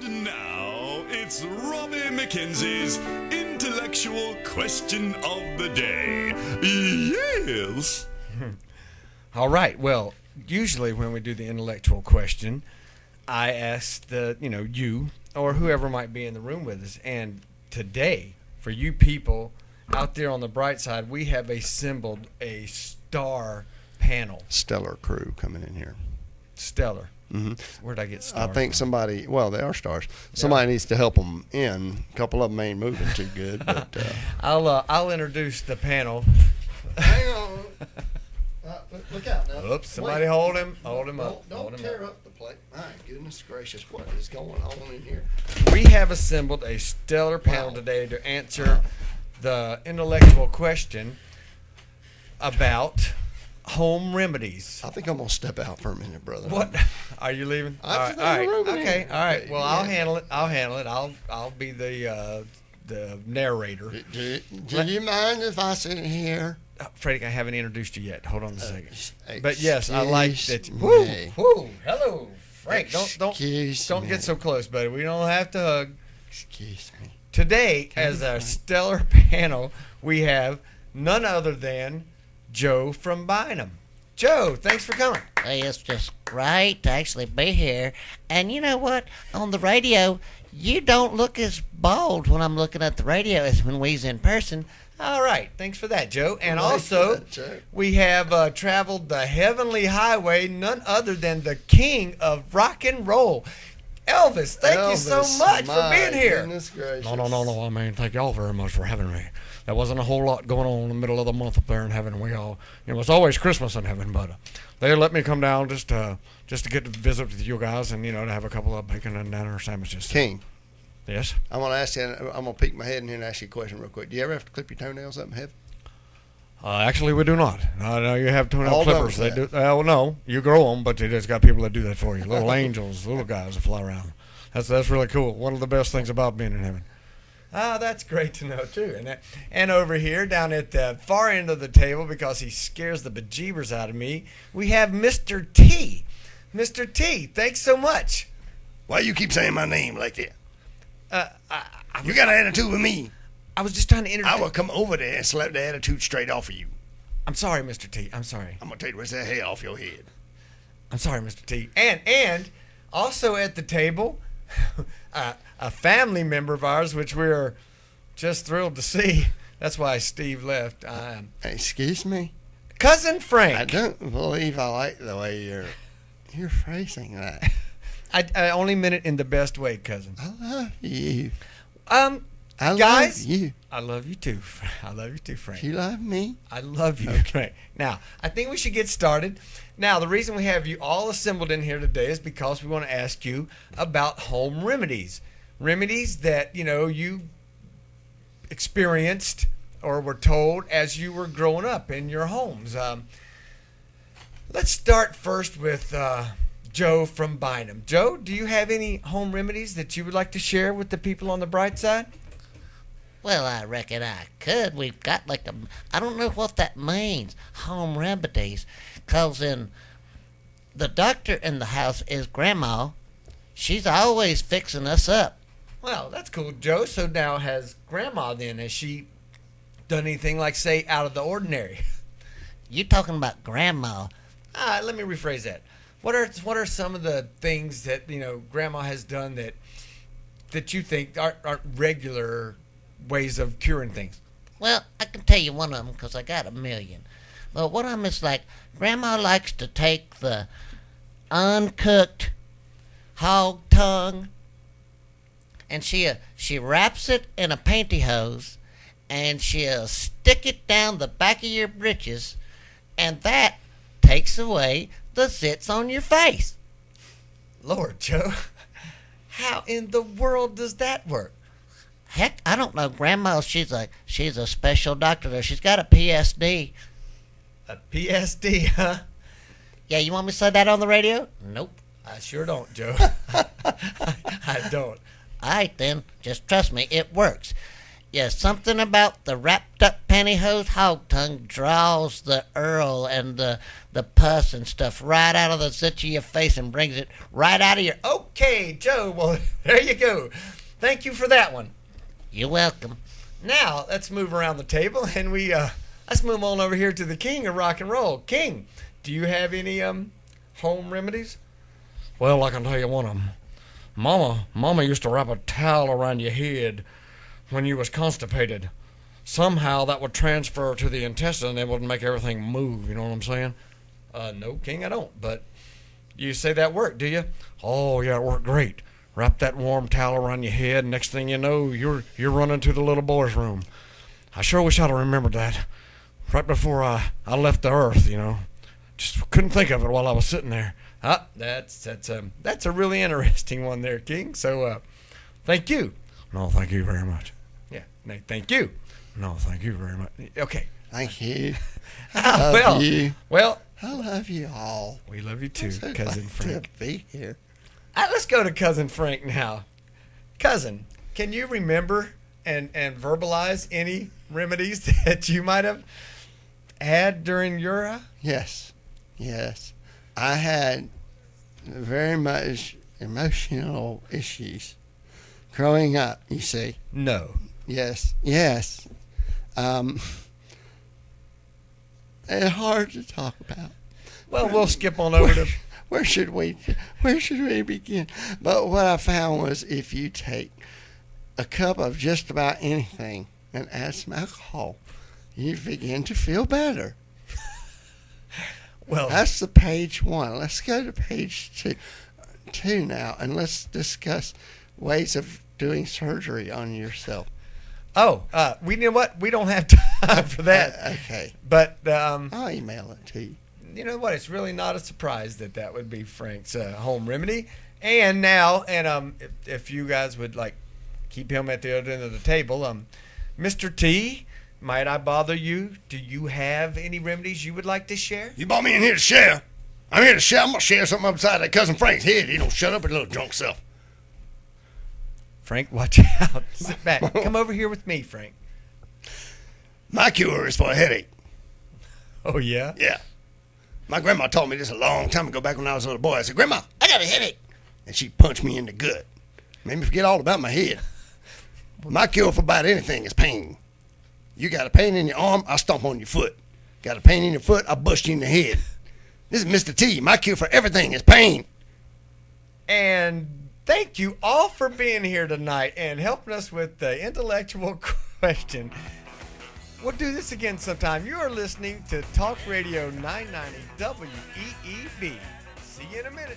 And now it's Robbie McKenzie's intellectual question of the day. Yes. All right. Well, usually when we do the intellectual question, I ask you or whoever might be in the room with us. And today, for you people out there on the bright side, we have assembled a star panel. Stellar crew coming in here. Stellar. Mm-hmm. Where'd I get stars I think from? somebody, well, they are stars. Somebody needs to help them in. A couple of them ain't moving too good. But I'll introduce the panel. hang on. Look out now. Oops, somebody hold him up. Don't Hold him tear up. up the plate. My goodness gracious, what is going on in here? We have assembled a stellar panel today to answer the intellectual question about home remedies. I think I'm gonna step out for a minute, brother. What? Are you leaving? I'm All just right. leaving the room Okay. here. All right. Well, I'll Yeah. handle it. I'll be the narrator. Do you mind if I sit here? Freddie, I haven't introduced you yet. Hold on a second. Hey, But yes, I like that. excuse Woo, me. woo. Hello, Frank. Don't Excuse get me. so close, buddy. We don't have to hug. Excuse me. Today, as our stellar panel, we have none other than Joe from Bynum. Joe, thanks for coming. Hey, it's just great to actually be here. And you know what? On the radio, you don't look as bald when I'm looking at the radio as when we's in person. All right, thanks for that, Joe. And Thanks for also, that, Joe. we have traveled the heavenly highway, none other than the king of rock and roll, Elvis. Thank you so Elvis, much for my being here. Goodness gracious. No. I mean, thank y'all very much for having me. There wasn't a whole lot going on in the middle of the month up there in heaven. It's always Christmas in heaven, but they let me come down just to get to visit with you guys and, to have a couple of bacon and dinner sandwiches. King, Yes? I'm gonna ask you. I'm gonna peek my head in here and ask you a question real quick. Do you ever have to clip your toenails up in heaven? Actually, we do not. No, you have toenail All done clippers. They with do. Well, no, you grow them, but they just got people that do that for you. Little angels, little guys that fly around. That's really cool. One of the best things about being in heaven. That's great to know too. And over here, down at the far end of the table, because he scares the bejeebers out of me, we have Mr. T. Mr. T, thanks so much. Why you keep saying my name like that? I You got an attitude with me. was just trying to introduce. I will come over there and slap the attitude straight off of you. I'm sorry, Mr. T. I'm sorry. I'm gonna take the rest of that hair off your head. I'm sorry, Mr. T. And also at the table, a family member of ours, which we're just thrilled to see. That's why Steve left. Excuse me. Cousin Frank. I don't believe I like the way you're phrasing that. I only meant it in the best way, cousin. I love you. I guys, love you. I love you too. I love you too, Frank. You love me. I love you. Okay. Now, I think we should get started. Now, the reason we have you all assembled in here today is because we want to ask you about home remedies. Remedies that, you experienced or were told as you were growing up in your homes. Let's start first with Joe from Bynum. Joe, do you have any home remedies that you would like to share with the people on the bright side? Well, I reckon I could. We've got I don't know what that means, home remedies. 'Cause in the doctor in the house is Grandma. She's always fixing us up. Well, that's cool, Joe. So now has Grandma then, has she done anything like, say, out of the ordinary? You talking about Grandma. Let me rephrase that. What are some of the things that, Grandma has done that you think aren't regular ways of curing things? Well, I can tell you one of them 'cause I got a million. But one of them is like, Grandma likes to take the uncooked hog tongue and she wraps it in a pantyhose and she'll stick it down the back of your britches, and that takes away the zits on your face. Lord, Joe, how in the world does that work? Heck, I don't know. Grandma, she's a special doctor there. She's got a PSD. A PSD, huh? Yeah, you want me to say that on the radio? Nope. I sure don't, Joe. I don't. All right, then. Just trust me. It works. Yeah, something about the wrapped up pantyhose hog tongue draws the Earl and the pus and stuff right out of the zitch of your face and brings it right out of your. Okay, Joe. Well, there you go. Thank you for that one. You're welcome. Now let's move around the table and let's move on over here to the king of rock and roll. King, do you have any home remedies? Well, I can tell you one of them. Mama used to wrap a towel around your head when you was constipated. Somehow that would transfer to the intestine and it would make everything move. You know what I'm saying? No, King, I don't. But you say that worked, do you? Oh yeah, it worked great. Wrap that warm towel around your head. Next thing you know, you're running to the little boy's room. I sure wish I'd have remembered that right before I left the earth. You know, just couldn't think of it while I was sitting there. That's a really interesting one there, King. So, thank you. No, thank you very much. Yeah, thank you. No, thank you very much. Okay. Thank you. I love you. Well, I love you all. We love you too, I'm so Cousin glad Frank. to be here. Let's go to Cousin Frank now. Cousin, can you remember and verbalize any remedies that you might have had during your... Yes. I had very much emotional issues growing up, you see. No. Yes. It's hard to talk about. Well, we'll skip on over to... Where should we begin? But what I found was if you take a cup of just about anything and add some alcohol, you begin to feel better. Well, that's the page one. Let's go to page two now, and let's discuss ways of doing surgery on yourself. Oh, you know what? We don't have time for that. Okay. But I'll email it to you. You know what? It's really not a surprise that would be Frank's home remedy. And now, if you guys would like keep him at the other end of the table, Mr. T, might I bother you? Do you have any remedies you would like to share? You brought me in here to share. I'm here to share. I'm gonna share something upside that cousin Frank's head. He don't shut up, his little drunk self. Frank, watch out. Sit back. Come over here with me, Frank. My cure is for a headache. Oh yeah? Yeah. My grandma taught me this a long time ago back when I was a little boy. I said, Grandma, I got a headache. And she punched me in the gut. Made me forget all about my head. My cure for about anything is pain. You got a pain in your arm, I'll stomp on your foot. Got a pain in your foot, I'll bust you in the head. This is Mr. T. My cure for everything is pain. And thank you all for being here tonight and helping us with the intellectual question. We'll do this again sometime. You are listening to Talk Radio 990 WEEB. See you in a minute.